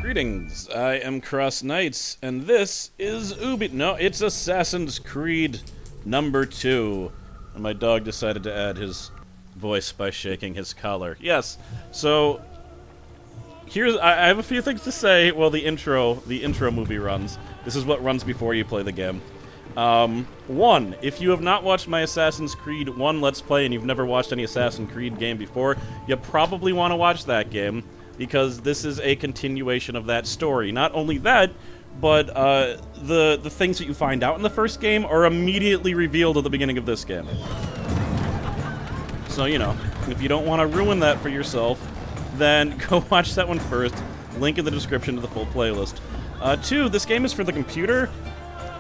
Greetings, I am CrossKnights, and this is it's Assassin's Creed number 2. And my dog decided to add his voice by shaking his collar. Yes, so I have a few things to say while the intro movie runs. This is what runs before you play the game. 1, if you have not watched my Assassin's Creed 1 Let's Play and you've never watched any Assassin's Creed game before, you probably want to watch that game, because this is a continuation of that story. Not only that, but the things that you find out in the first game are immediately revealed at the beginning of this game. So, you know, if you don't want to ruin that for yourself, then go watch that one first. Link in the description to the full playlist. 2, this game is for the computer.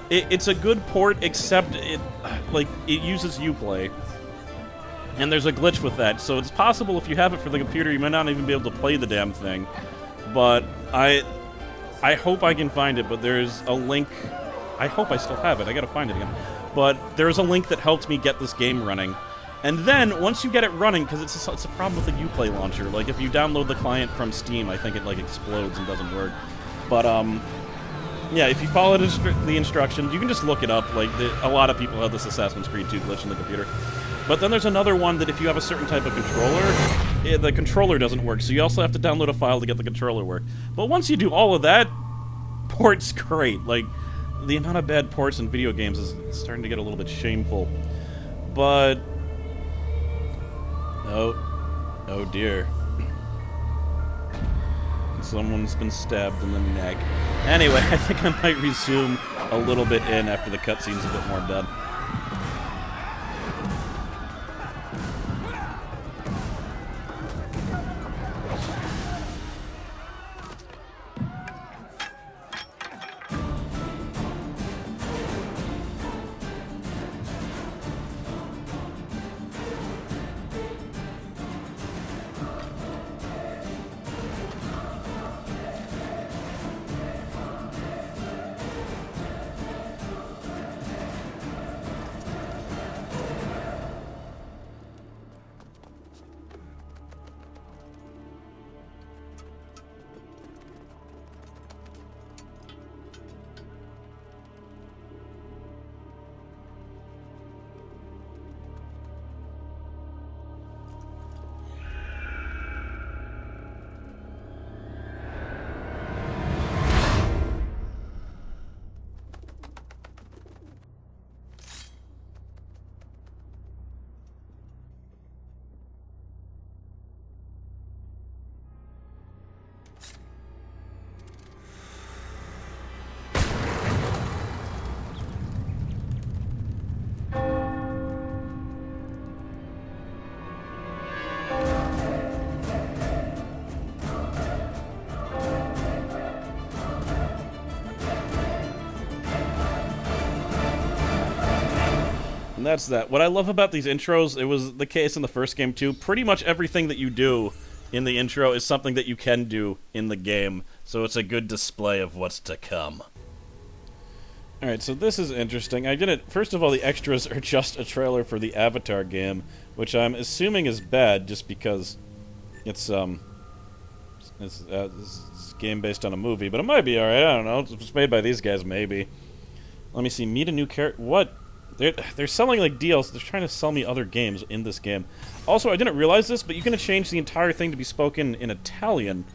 It's a good port, except it uses Uplay. And there's a glitch with that, so it's possible if you have it for the computer, you might not even be able to play the damn thing. But I hope I can find it, but there's a link. I hope I still have it. I gotta find it again. But there's a link that helped me get this game running. And then, once you get it running, because it's a problem with the Uplay launcher. Like, if you download the client from Steam, I think it, explodes and doesn't work. But, yeah, if you follow the instructions, you can just look it up. A lot of people have this Assassin's Creed 2 glitch in the computer. But then there's another one that if you have a certain type of controller, the controller doesn't work, so you also have to download a file to get the controller work. But once you do all of that, port's great. The amount of bad ports in video games is starting to get a little bit shameful. But... Oh dear. Someone's been stabbed in the neck. Anyway, I think I might resume a little bit in after the cutscene's a bit more done. That's that. What I love about these intros, it was the case in the first game too, pretty much everything that you do in the intro is something that you can do in the game, so it's a good display of what's to come. Alright, so this is interesting. First of all, the extras are just a trailer for the Avatar game, which I'm assuming is bad just because it's a game based on a movie, but it might be alright, I don't know. It's made by these guys, maybe. Let me see, meet a new character. What? They're selling deals. They're trying to sell me other games in this game. Also, I didn't realize this, but you can change the entire thing to be spoken in Italian,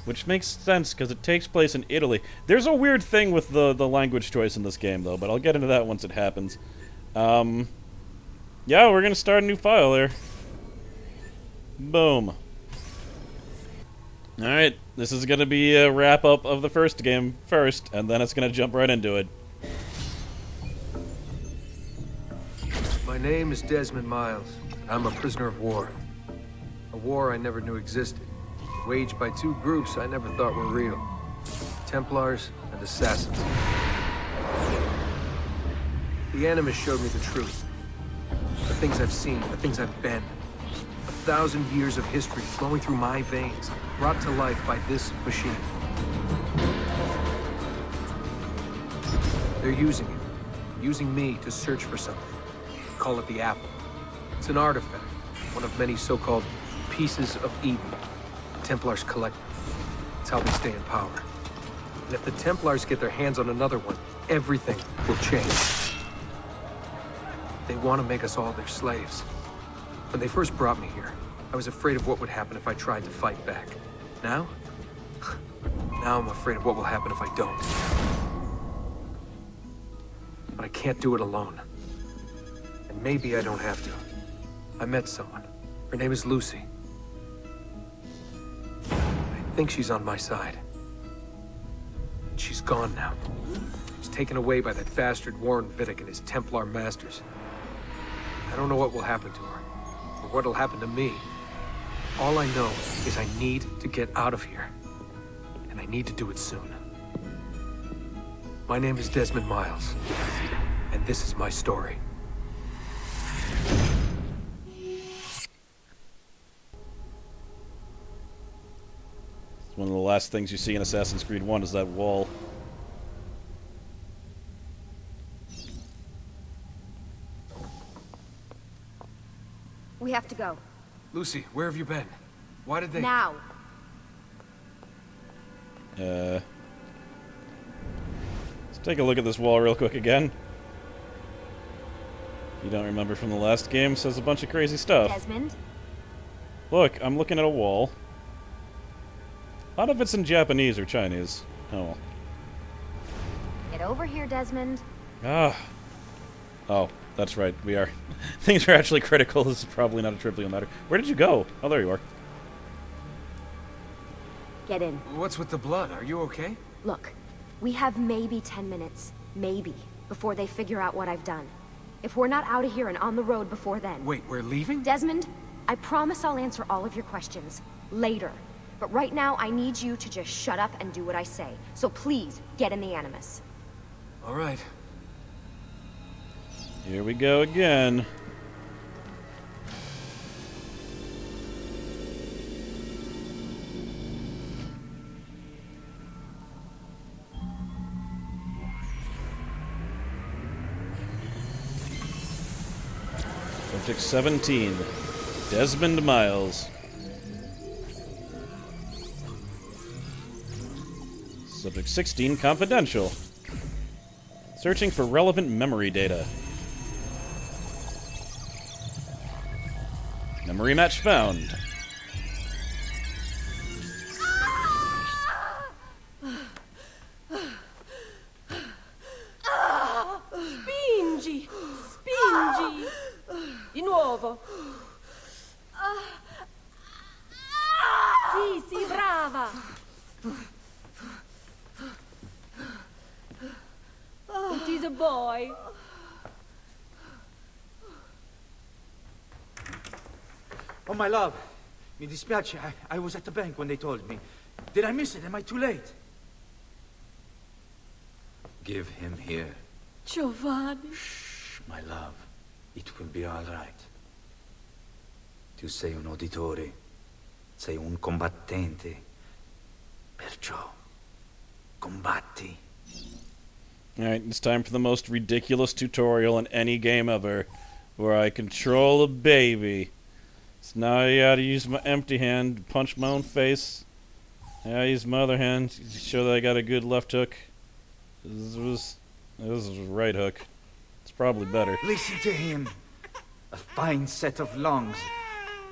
which makes sense because it takes place in Italy. There's a weird thing with the language choice in this game, though, but I'll get into that once it happens. Yeah, we're gonna start a new file there. Boom. Alright, this is gonna be a wrap-up of the first game first, and then it's gonna jump right into it. My name is Desmond Miles. I'm a prisoner of war. A war I never knew existed, waged by two groups I never thought were real. Templars and Assassins. The Animus showed me the truth. The things I've seen, the things I've been. 1,000 years of history flowing through my veins, brought to life by this machine. They're using me to search for something. Call it the Apple. It's an artifact, one of many so-called pieces of Eden. The Templars collect them. It's how they stay in power. And if the Templars get their hands on another one, everything will change. They want to make us all their slaves. When they first brought me here, I was afraid of what would happen if I tried to fight back. Now? Now I'm afraid of what will happen if I don't. But I can't do it alone. And maybe I don't have to. I met someone. Her name is Lucy. I think she's on my side. She's gone now. She's taken away by that bastard Warren Vidic and his Templar masters. I don't know what will happen to her, or what'll happen to me. All I know is I need to get out of here. And I need to do it soon. My name is Desmond Miles, and this is my story. One of the last things you see in Assassin's Creed 1 is that wall. We have to go. Lucy, where have you been? Why did they... Now. Let's take a look at this wall real quick again. You don't remember from the last game, says a bunch of crazy stuff. Desmond? Look, I'm looking at a wall. A lot of it's in Japanese or Chinese. Oh well. Get over here, Desmond. Ah. Oh, that's right. We are. Things are actually critical. This is probably not a trivial matter. Where did you go? Oh, there you are. Get in. What's with the blood? Are you okay? Look, we have maybe 10 minutes. Maybe. Before they figure out what I've done. If we're not out of here and on the road before then... Wait, we're leaving? Desmond, I promise I'll answer all of your questions. Later. But right now, I need you to just shut up and do what I say. So please, get in the Animus. All right. Here we go again. Subject 17, Desmond Miles. Subject 16, confidential. Searching for relevant memory data. Memory match found. Spingi! Spingi! Di nuovo! Sì, sì, brava! It is a boy. Oh, my love. Mi dispiace. I was at the bank when they told me. Did I miss it? Am I too late? Give him here. Giovanni. Shh, my love. It will be all right. Tu sei un uditore. Sei un combattente. Perciò, combatti. Alright, it's time for the most ridiculous tutorial in any game ever, where I control a baby. So now I gotta use my empty hand to punch my own face. Now I use my other hand to show that I got a good left hook. This was right hook. It's probably better. Listen to him. A fine set of lungs.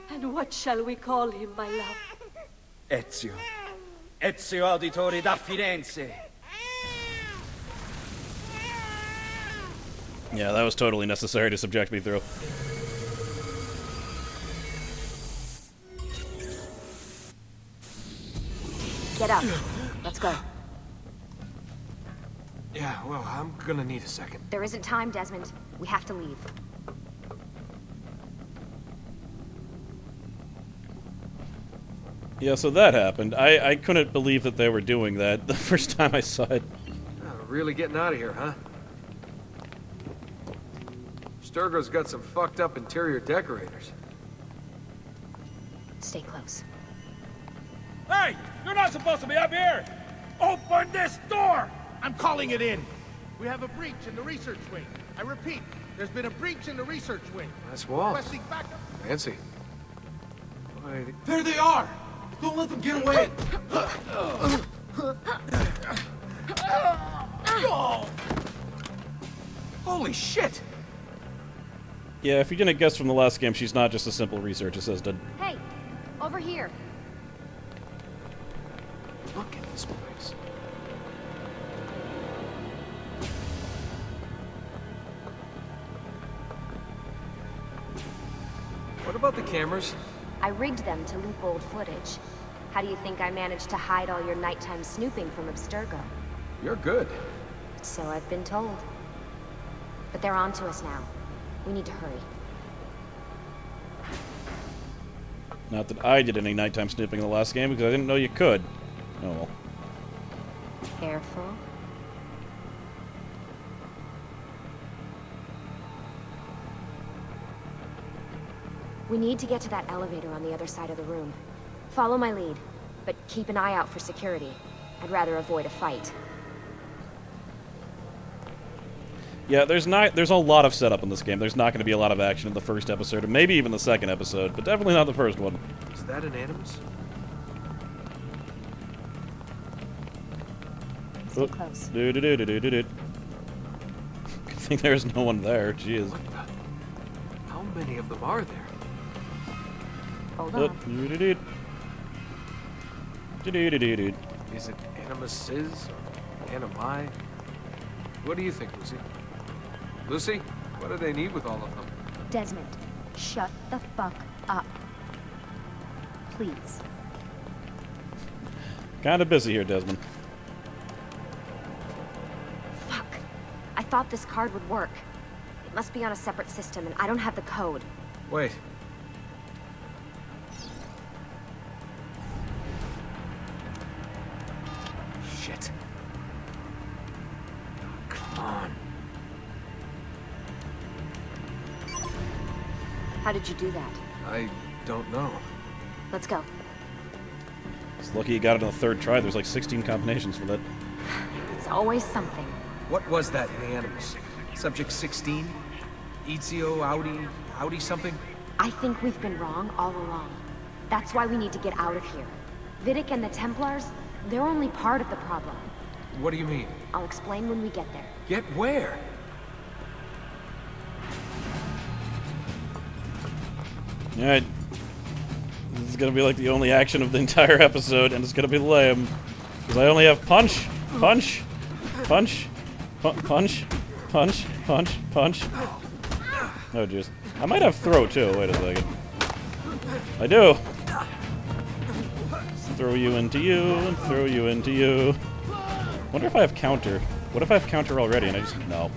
And what shall we call him, my love? Ezio. Ezio Auditore da Firenze. Yeah, that was totally necessary to subject me through. Get up. Let's go. Yeah, well, I'm gonna need a second. There isn't time, Desmond. We have to leave. Yeah, so that happened. I couldn't believe that they were doing that the first time I saw it. Oh, really getting out of here, huh? Abstergo's got some fucked up interior decorators. Stay close. Hey! You're not supposed to be up here! Open this door! I'm calling it in. We have a breach in the research wing. I repeat, there's been a breach in the research wing. Nice wall. Requesting backup. Fancy. Why, There they are! Don't let them get away! Holy shit! Yeah, if you didn't guess from the last game, she's not just a simple research assistant. Hey, over here. Look at this place. What about the cameras? I rigged them to loop old footage. How do you think I managed to hide all your nighttime snooping from Abstergo? You're good. So I've been told. But they're on to us now. We need to hurry. Not that I did any nighttime snooping in the last game, because I didn't know you could. Oh well. Careful. We need to get to that elevator on the other side of the room. Follow my lead, but keep an eye out for security. I'd rather avoid a fight. Yeah, there's a lot of setup in this game. There's not going to be a lot of action in the first episode, and maybe even the second episode, but definitely not the first one. Is that an Animus? Stay close. Good thing there's no one there. Jeez. What the? How many of them are there? Hold Oh, on. Is it Animuses or Animi? What do you think, Lucy? Lucy, what do they need with all of them? Desmond, shut the fuck up. Please. Kind of busy here, Desmond. Fuck. I thought this card would work. It must be on a separate system, and I don't have the code. Wait. Shit. Come on. How did you do that? I don't know. Let's go. It's lucky you got it on the third try. There's like 16 combinations for that. It's always something. What was that in the Animus? Subject 16? Ezio, Audi something? I think we've been wrong all along. That's why we need to get out of here. Vidic and the Templars, they're only part of the problem. What do you mean? I'll explain when we get there. Get where? Alright. This is gonna be like the only action of the entire episode, and it's gonna be lame. Because I only have punch, punch, punch, punch, punch, punch, punch. Oh jeez. I might have throw too, wait a second. I do! Throw you into you, and throw you into you. Wonder if I have counter. What if I have counter already and I just... No.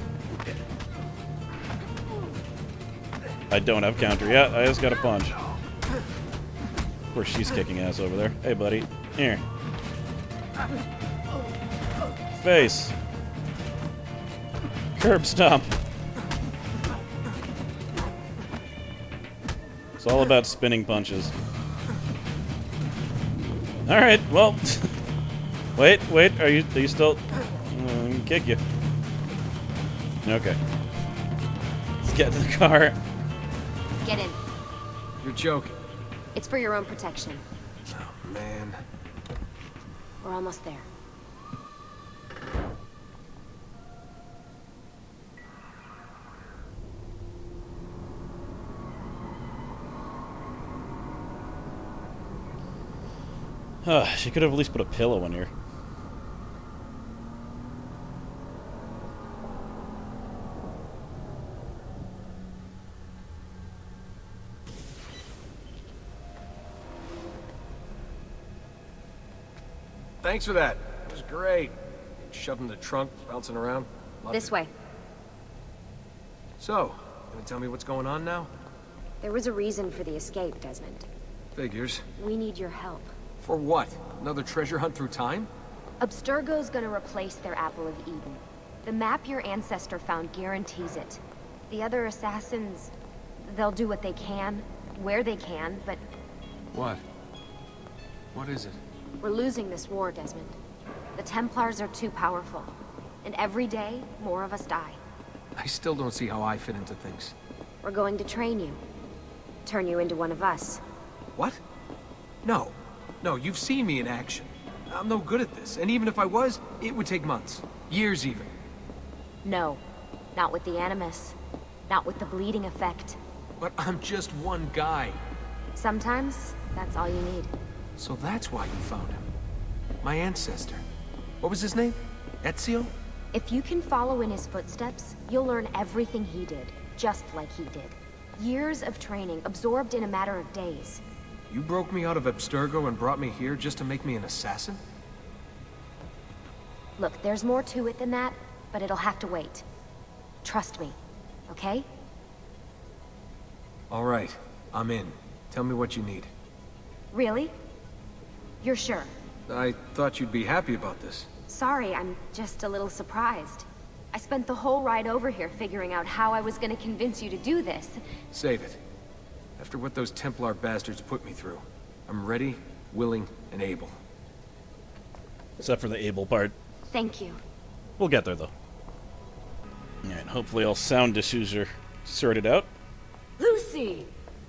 I don't have counter yet, I just got a punch. Of course she's kicking ass over there. Hey buddy, here. Face. Curb stomp. It's all about spinning punches. Alright, well... wait, are you still... kick you. Okay. Let's get to the car. Get in. You're joking. It's for your own protection. Oh, man. We're almost there. She could have at least put a pillow in here. Thanks for that. It was great. Shoved in the trunk, bouncing around. Loved This it. way. So, gonna tell me what's going on now? There was a reason for the escape, Desmond. Figures. We need your help. For what? Another treasure hunt through time? Abstergo's gonna replace their Apple of Eden. The map your ancestor found guarantees it. The other assassins, they'll do what they can, where they can, but What? What is it? we're losing this war, Desmond. The Templars are too powerful. And every day, more of us die. I still don't see how I fit into things. We're going to train you. Turn you into one of us. What? No. No, you've seen me in action. I'm no good at this, and even if I was, it would take months. Years even. No. Not with the Animus. Not with the bleeding effect. But I'm just one guy. Sometimes, that's all you need. So that's why you found him. My ancestor. What was his name? Ezio? If you can follow in his footsteps, you'll learn everything he did, just like he did. Years of training, absorbed in a matter of days. You broke me out of Abstergo and brought me here just to make me an assassin? Look, there's more to it than that, but it'll have to wait. Trust me, okay? All right, I'm in. Tell me what you need. Really? You're sure? I thought you'd be happy about this. Sorry, I'm just a little surprised. I spent the whole ride over here figuring out how I was gonna convince you to do this. Save it. After what those Templar bastards put me through, I'm ready, willing, and able. Except for the able part. Thank you. We'll get there, though. Alright, hopefully all sound issues are sorted out. Lucy,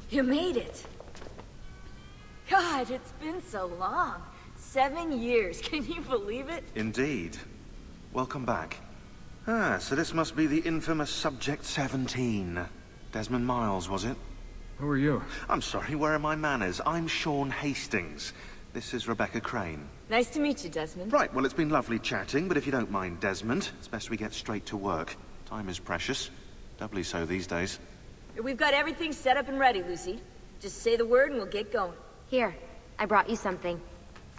you made it. God, it's been so long. 7 years, can you believe it? Indeed. Welcome back. Ah, so this must be the infamous Subject 17. Desmond Miles, was it? Who are you? I'm sorry, where are my manners? I'm Sean Hastings. This is Rebecca Crane. Nice to meet you, Desmond. Right, well, it's been lovely chatting, but if you don't mind, Desmond, it's best we get straight to work. Time is precious. Doubly so these days. We've got everything set up and ready, Lucy. Just say the word and we'll get going. Here, I brought you something.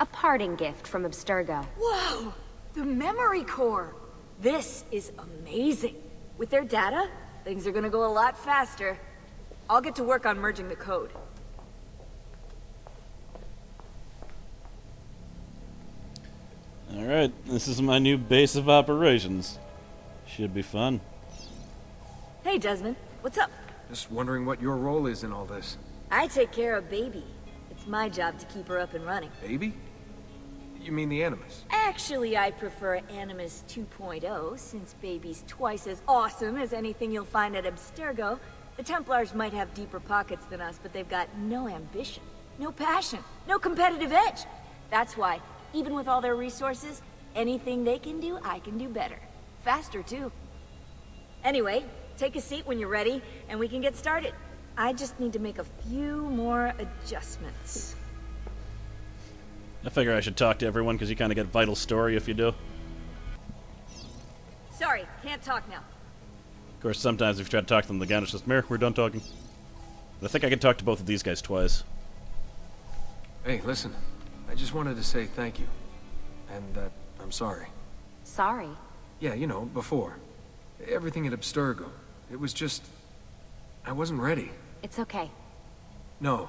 A parting gift from Abstergo. Whoa! The memory core! This is amazing. With their data, things are gonna go a lot faster. I'll get to work on merging the code. Alright, this is my new base of operations. Should be fun. Hey, Desmond. What's up? Just wondering what your role is in all this. I take care of Baby. It's my job to keep her up and running. Baby? You mean the Animus? Actually, I prefer Animus 2.0, since Baby's twice as awesome as anything you'll find at Abstergo. The Templars might have deeper pockets than us, but they've got no ambition, no passion, no competitive edge. That's why, even with all their resources, anything they can do, I can do better. Faster, too. Anyway, take a seat when you're ready, and we can get started. I just need to make a few more adjustments. I figure I should talk to everyone, because you kind of get vital story if you do. Sorry, can't talk now. Of course, sometimes if you try to talk to them again, it's just, meh, we're done talking. But I think I can talk to both of these guys twice. Hey, listen. I just wanted to say thank you. And that I'm sorry. Sorry. Yeah, you know, before. Everything at Abstergo. It was just... I wasn't ready. It's okay. No.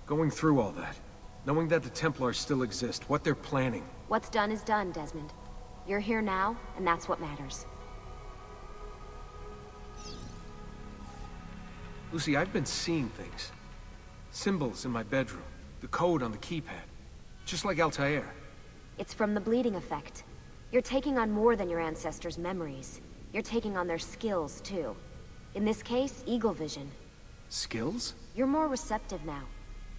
Going through all that. Knowing that the Templars still exist, what they're planning. What's done is done, Desmond. You're here now, and that's what matters. Lucy, I've been seeing things. Symbols in my bedroom. The code on the keypad. Just like Altair. It's from the bleeding effect. You're taking on more than your ancestors' memories. You're taking on their skills, too. In this case, eagle vision. Skills? You're more receptive now.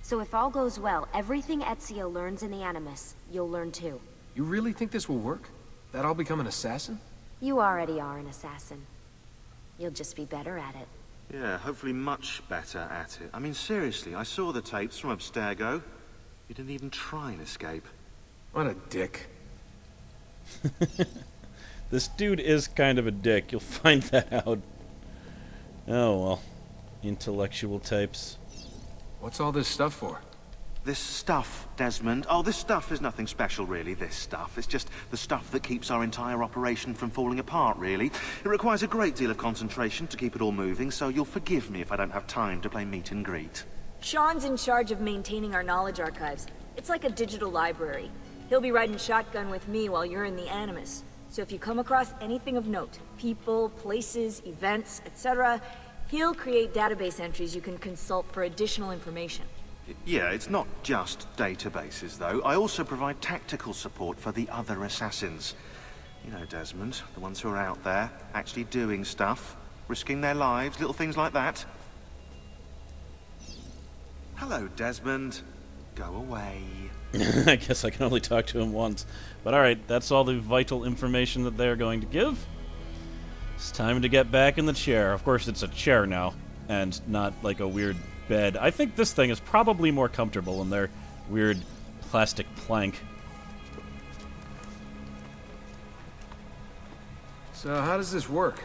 So if all goes well, everything Ezio learns in the Animus, you'll learn too. You really think this will work? That I'll become an assassin? You already are an assassin. You'll just be better at it. Yeah, hopefully much better at it. I mean, seriously, I saw the tapes from Abstergo. You didn't even try and escape. What a dick. This dude is kind of a dick. You'll find that out. Oh, well. Intellectual types. What's all this stuff for? This stuff, Desmond. Oh, this stuff is nothing special, really, this stuff. It's just the stuff that keeps our entire operation from falling apart, really. It requires a great deal of concentration to keep it all moving, so you'll forgive me if I don't have time to play meet and greet. Sean's in charge of maintaining our knowledge archives. It's like a digital library. He'll be riding shotgun with me while you're in the Animus. So if you come across anything of note, people, places, events, etc., he'll create database entries you can consult for additional information. Yeah, it's not just databases, though. I also provide tactical support for the other assassins. You know, Desmond, the ones who are out there, actually doing stuff, risking their lives, little things like that. Hello, Desmond. Go away. I guess I can only talk to him once. But alright, that's all the vital information that they're going to give. It's time to get back in the chair. Of course, it's a chair now, and not like a weird bed. I think this thing is probably more comfortable than their weird plastic plank. So how does this work?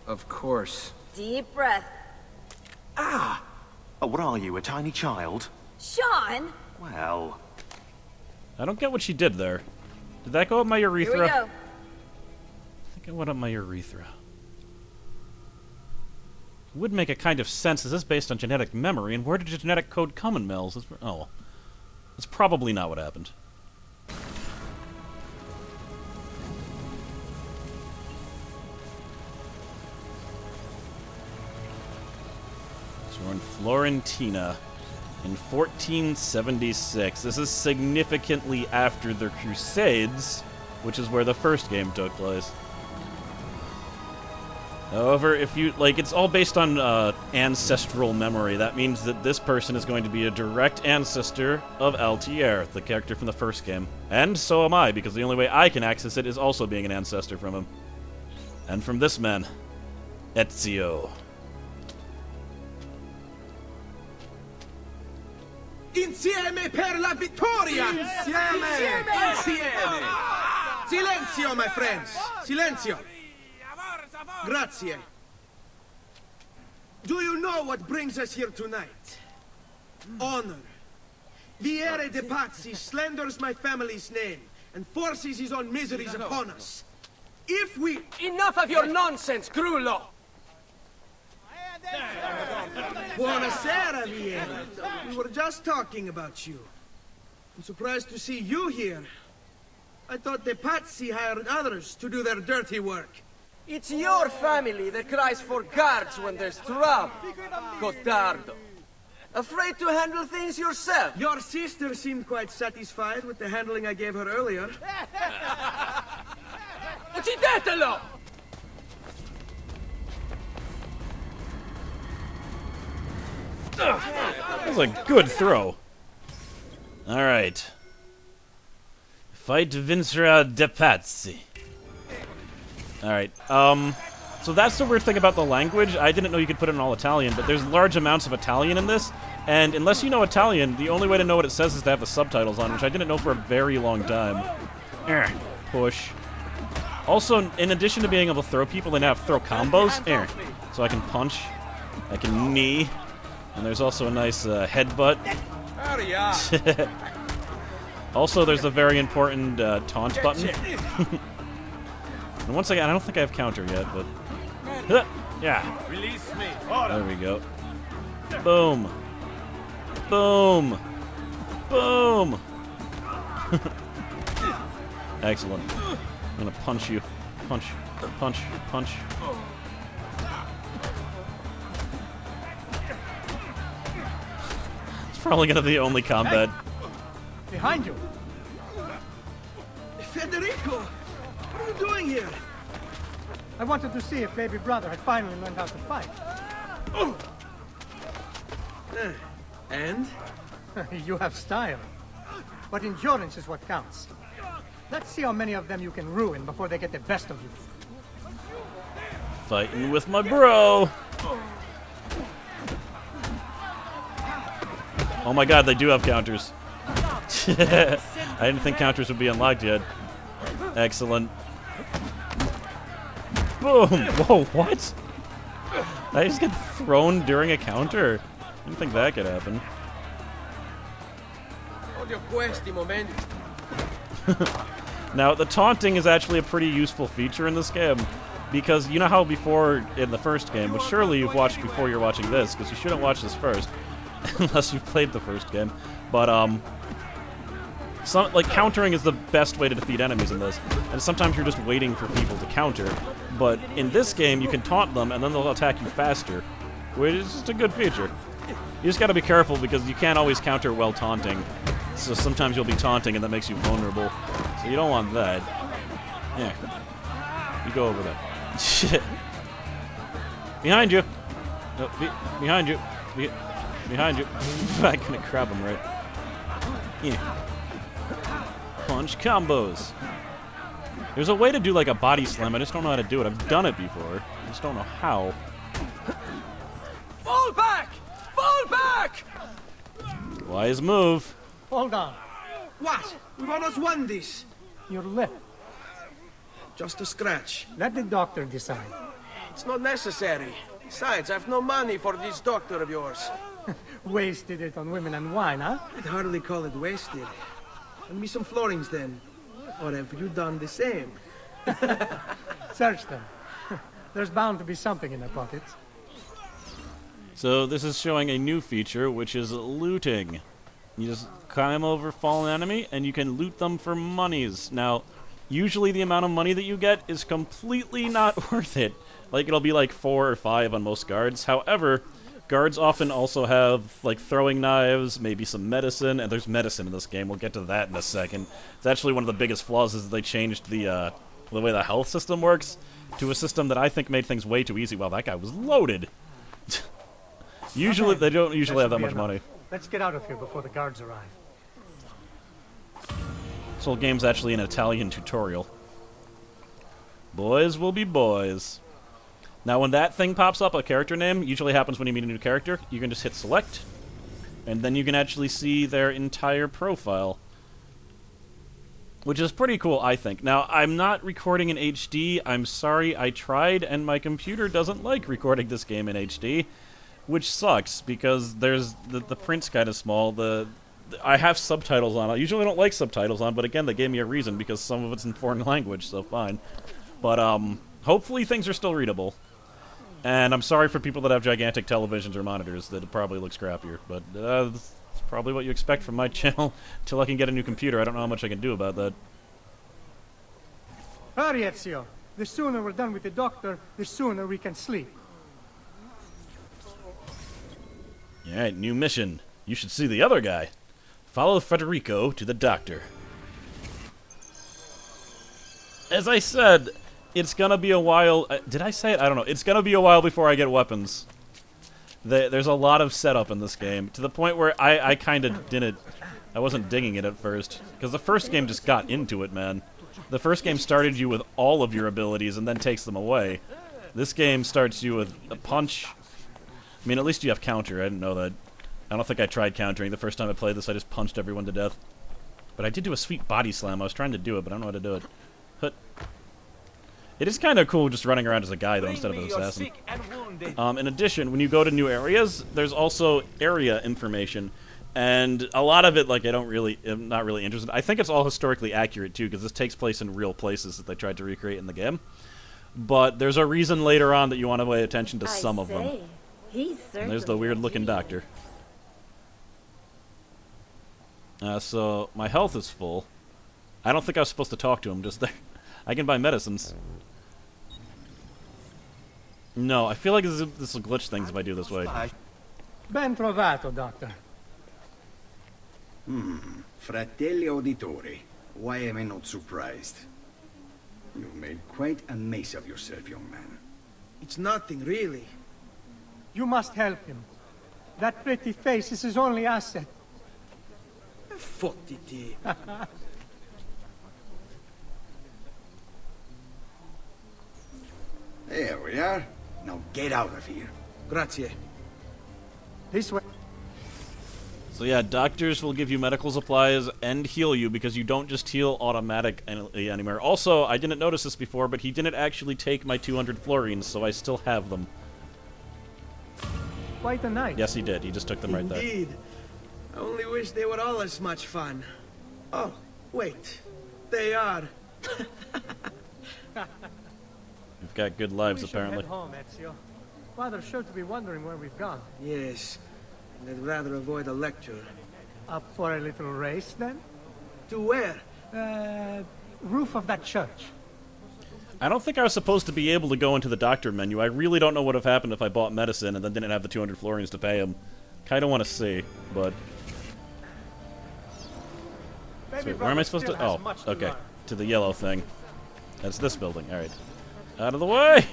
Of course. Deep breath. Oh, what are you, a tiny child? Sean! Well... I don't get what she did there. Did that go up my urethra? Here we go. I think it went up my urethra. It would make a kind of sense. Is this based on genetic memory? And where did the genetic code come in, Mills? Oh. That's probably not what happened. So we're in Florentina in 1476. This is significantly after the Crusades, which is where the first game took place. However, if you, like, it's all based on ancestral memory. That means that this person is going to be a direct ancestor of Altair, the character from the first game. And so am I, because the only way I can access it is also being an ancestor from him. And from this man, Ezio. Insieme per la vittoria! Insieme! Insieme! Silenzio, my friends! Silenzio! Grazie. Do you know what brings us here tonight? Honor. Viere de Pazzi slanders my family's name and forces his own miseries upon us. If we... Enough of your nonsense, Grullo! Buonasera, Viere. We were just talking about you. I'm surprised to see you here. I thought the Pazzi hired others to do their dirty work. It's your family that cries for guards when there's trouble, Gottardo. Afraid to handle things yourself? Your sister seemed quite satisfied with the handling I gave her earlier. Uccidetelo! That was a good throw. Alright. Fight Vincere de Pazzi. Alright, so that's the weird thing about the language. I didn't know you could put it in all Italian, but there's large amounts of Italian in this, and unless you know Italian, the only way to know what it says is to have the subtitles on, which I didn't know for a very long time. Push. Also, in addition to being able to throw people, they now have throw combos. So I can punch, I can knee, and there's also a nice headbutt. Also, there's a very important taunt button. And once again, I don't think I have counter yet, but... yeah. Release me. There we go. Boom. Boom. Boom. Excellent. I'm gonna punch you. Punch. Punch. Punch. It's probably gonna be the only combat. Behind you. Federico! What are you doing here? I wanted to see if baby brother had finally learned how to fight. And? You have style. But endurance is what counts. Let's see how many of them you can ruin before they get the best of you. Fighting with my bro! Oh my god, they do have counters. I didn't think counters would be unlocked yet. Excellent. Boom! Whoa, what? Did I just get thrown during a counter? I didn't think that could happen. Now, the taunting is actually a pretty useful feature in this game. Because you know how before in the first game, which surely you've watched before you're watching this, because you shouldn't watch this first, unless you've played the first game. But, like, countering is the best way to defeat enemies in this. And sometimes you're just waiting for people to counter. But in this game, you can taunt them, and then they'll attack you faster. Which is just a good feature. You just gotta be careful, because you can't always counter while taunting. So sometimes you'll be taunting, and that makes you vulnerable. So you don't want that. Yeah. You go over there. Shit. Behind you! No, behind you. Behind you. I'm gonna grab him right. Yeah. Punch combos. There's a way to do like a body slam. I just don't know how to do it. I've done it before. I just don't know how. Fall back! Fall back! Wise move. Hold on. What? We've almost won this. Your lip. Just a scratch. Let the doctor decide. It's not necessary. Besides, I've no money for this doctor of yours. Wasted it on women and wine, huh? I'd hardly call it wasted. Lend me some florins then. Or have you done the same? Search them. There's bound to be something in their pockets. So this is showing a new feature, which is looting. You just climb over fallen enemy, and you can loot them for monies. Now, usually the amount of money that you get is completely not worth it. Like, it'll be like 4 or 5 on most guards. However, guards often also have, like, throwing knives, maybe some medicine, and there's medicine in this game. We'll get to that in a second. It's actually one of the biggest flaws is that they changed the way the health system works to a system that I think made things way too easy. Wow, that guy was loaded. Usually, Okay. they don't usually have that should be much enough. money. Let's get out of here before the guards arrive. This whole game's actually an Italian tutorial. Boys will be boys. Now, when that thing pops up, a character name, usually happens when you meet a new character, you can just hit select, and then you can actually see their entire profile. Which is pretty cool, I think. Now, I'm not recording in HD. I'm sorry, I tried, and my computer doesn't like recording this game in HD, which sucks, because there's the print's kind of small. I have subtitles on. I usually don't like subtitles on, but again, they gave me a reason, because some of it's in foreign language, so fine. But, hopefully things are still readable. And I'm sorry for people that have gigantic televisions or monitors that it probably looks crappier, but it's probably what you expect from my channel until I can get a new computer. I don't know how much I can do about that. Hurry, Ezio. The sooner we're done with the doctor, the sooner we can sleep. Alright, new mission. You should see the other guy. Follow Federico to the doctor. As I said, it's gonna be a while. Did I say it? I don't know. It's gonna be a while before I get weapons. There's a lot of setup in this game, to the point where I kind of didn't. I wasn't digging it at first, because the first game just got into it, man. The first game started you with all of your abilities and then takes them away. This game starts you with a punch. I mean, at least you have counter. I didn't know that. I don't think I tried countering. The first time I played this, I just punched everyone to death. But I did do a sweet body slam. I was trying to do it, but I don't know how to do it. Hut. It is kind of cool just running around as a guy, though, instead of an assassin. In addition, when you go to new areas, there's also area information. And a lot of it, like, I'm not really interested. I think it's all historically accurate, too, because this takes place in real places that they tried to recreate in the game. But there's a reason later on that you want to pay attention to some of them. And there's the weird-looking doctor. So, my health is full. I don't think I was supposed to talk to him just there. I can buy medicines. No, I feel like this will glitch things if I do this way. Ben trovato, doctor. Fratelli Auditori, why am I not surprised? You've made quite a mess of yourself, young man. It's nothing, really. You must help him. That pretty face is his only asset. Fottiti. There we are. Now get out of here. Grazie. This way. So yeah, doctors will give you medical supplies and heal you because you don't just heal automatically anymore. Also, I didn't notice this before, but he didn't actually take my 200 florins, so I still have them. Quite a night. Yes, he did. He just took them right there. Indeed. I only wish they were all as much fun. Oh, wait. They are. We've got good lives, We should apparently. head home, Ezio. Father's sure to be wondering where we've gone. Yes. And I'd rather avoid a lecture. Up for a little race, then? To where? Roof of that church. I don't think I was supposed to be able to go into the doctor menu. I really don't know what would have happened if I bought medicine and then didn't have the 200 florins to pay him. Kind of want to see, but... So, where am I supposed to... Oh, okay. To the yellow thing. That's this building. Alright. Out of the way!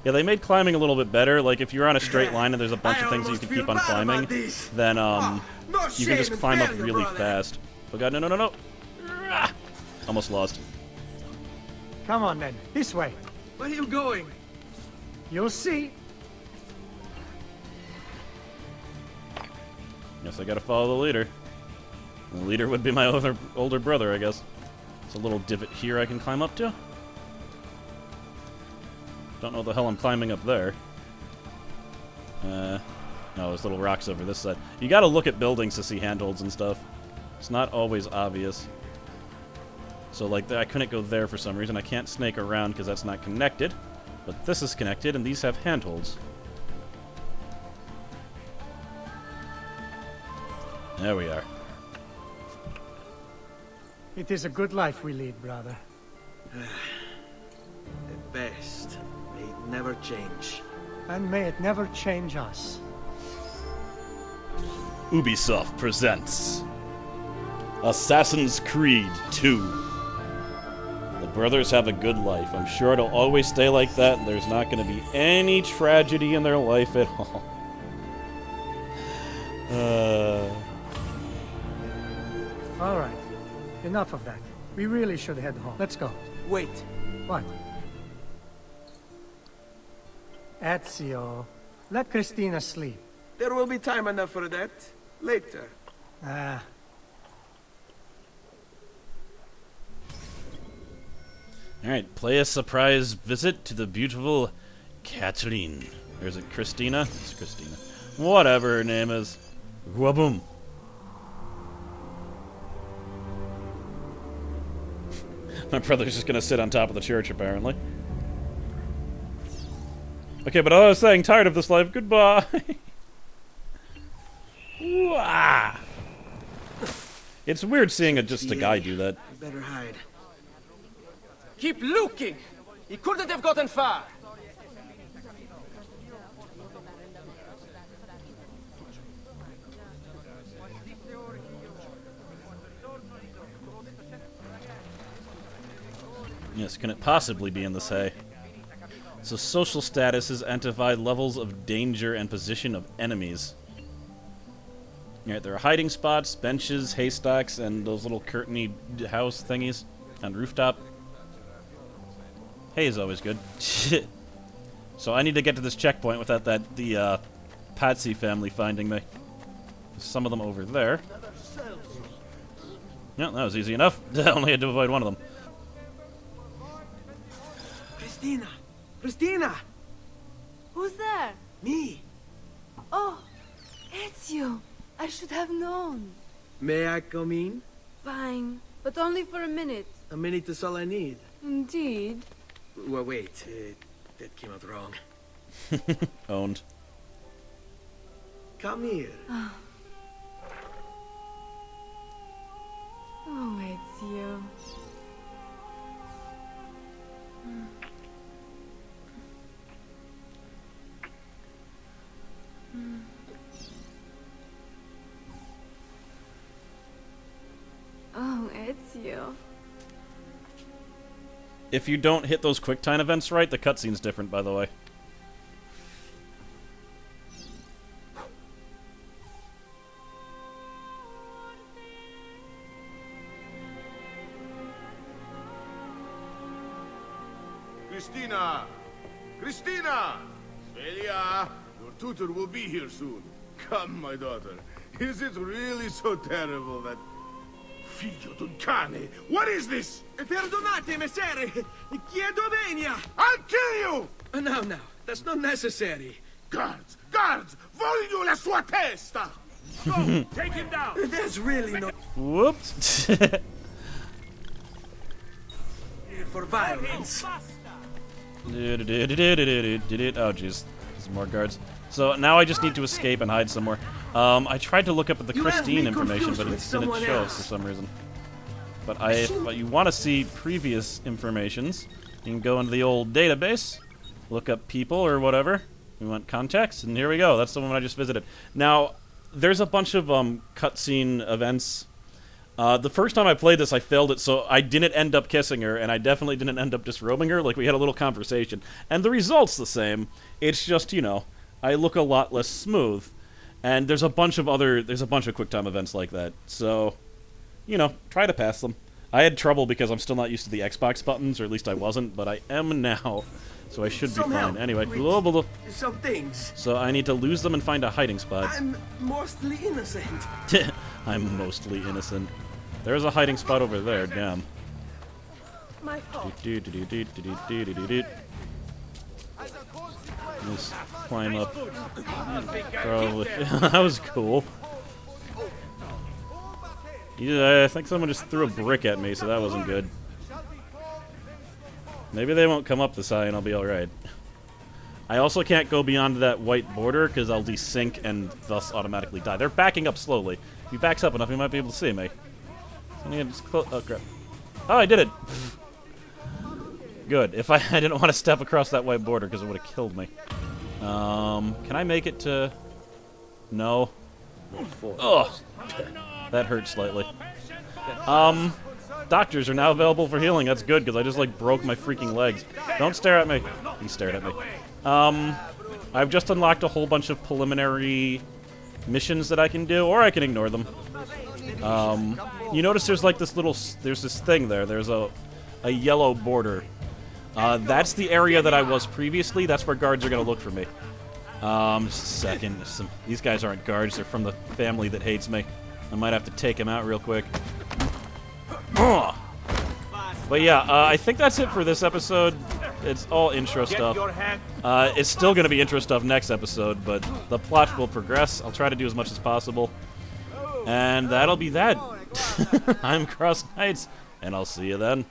Yeah, they made climbing a little bit better. Like, if you're on a straight line and there's a bunch of things that you can keep on climbing, then, you can just climb up really fast. Oh god, no, no, no, no! Almost lost. Come on, then. This way. Where are you going? You'll see. Guess I gotta follow the leader. The leader would be my older brother, I guess. There's a little divot here I can climb up to. Don't know what the hell I'm climbing up there. No, there's little rocks over this side. You gotta look at buildings to see handholds and stuff. It's not always obvious. So, like, I couldn't go there for some reason. I can't snake around because that's not connected. But this is connected, and these have handholds. There we are. It is a good life we lead, brother. The best. May it never change. And may it never change us. Ubisoft presents Assassin's Creed 2. The brothers have a good life. I'm sure it'll always stay like that, and there's not going to be any tragedy in their life at all. All right. Enough of that. We really should head home. Let's go. Wait. What? Ezio, let Christina sleep. There will be time enough for that. Later. Ah. Alright, play a surprise visit to the beautiful Catherine. Or is it Christina? It's Christina. Whatever her name is. Waboom. My brother's just gonna sit on top of the church, apparently. Okay, but I was saying, tired of this life. Goodbye. Wah. It's weird seeing just a guy do that. Better hide. Keep looking! He couldn't have gotten far! Yes, can it possibly be in this hay? So social statuses identify levels of danger and position of enemies. Alright, there are hiding spots, benches, haystacks, and those little curtainy house thingies on rooftop. Hay is always good. So I need to get to this checkpoint without the Patsy family finding me. There's some of them over there. Yeah, that was easy enough. I only had to avoid one of them. Christina! Christina! Who's there? Me! Oh, Ezio. I should have known. May I come in? Fine, but only for a minute. A minute is all I need. Indeed. Well, wait. That came out wrong. Owned. Come here. Oh, Ezio. Oh, Ezio. If you don't hit those QuickTime events right, the cutscene's different, by the way. Christina! Christina! Celia, your tutor will be here soon. Come, my daughter. Is it really so terrible that... Figlio d'un cane! What is this? Perdonate, messere! Chiedo venia! I'll kill you! No, that's not necessary. Guards! Guards! Voglio la sua testa! Go! Take him down! There's really no... Whoops. for violence. Oh, jeez. There's more guards. So now I just need to escape and hide somewhere. I tried to look up at the Christine information, but it didn't show for some reason. But if you want to see previous informations, you can go into the old database, look up people or whatever. We want contacts, and here we go. That's the one I just visited. Now, there's a bunch of cutscene events. The first time I played this, I failed it, so I didn't end up kissing her, and I definitely didn't end up disrobing her. Like, we had a little conversation. And the result's the same. It's just, you know, I look a lot less smooth. And there's a bunch of QuickTime events like that. So, you know, try to pass them. I had trouble because I'm still not used to the Xbox buttons, or at least I wasn't, but I am now. So I should be fine. Anyway, blah, blah, blah. Some things. So I need to lose them and find a hiding spot. I'm mostly innocent. I'm mostly innocent. There's a hiding spot over there, damn. My fault. Just climb up. Probably. That was cool. Yeah, I think someone just threw a brick at me, so that wasn't good. Maybe they won't come up this high and I'll be alright. I also can't go beyond that white border because I'll desync and thus automatically die. They're backing up slowly. If he backs up enough, he might be able to see me. Oh, crap. Oh, I did it! Good. If I didn't want to step across that white border because it would have killed me. Can I make it to... No. Ugh. That hurt slightly. Doctors are now available for healing. That's good, because I just, like, broke my freaking legs. Don't stare at me. He stared at me. I've just unlocked a whole bunch of preliminary missions that I can do, or I can ignore them. You notice there's, like, this little... There's this thing there. There's a yellow border. That's the area that I was previously. That's where guards are going to look for me. Just a second. These guys aren't guards. They're from the family that hates me. I might have to take him out real quick. But yeah, I think that's it for this episode. It's all intro stuff. It's still going to be intro stuff next episode, but the plot will progress. I'll try to do as much as possible. And that'll be that. I'm CrossKnights, and I'll see you then.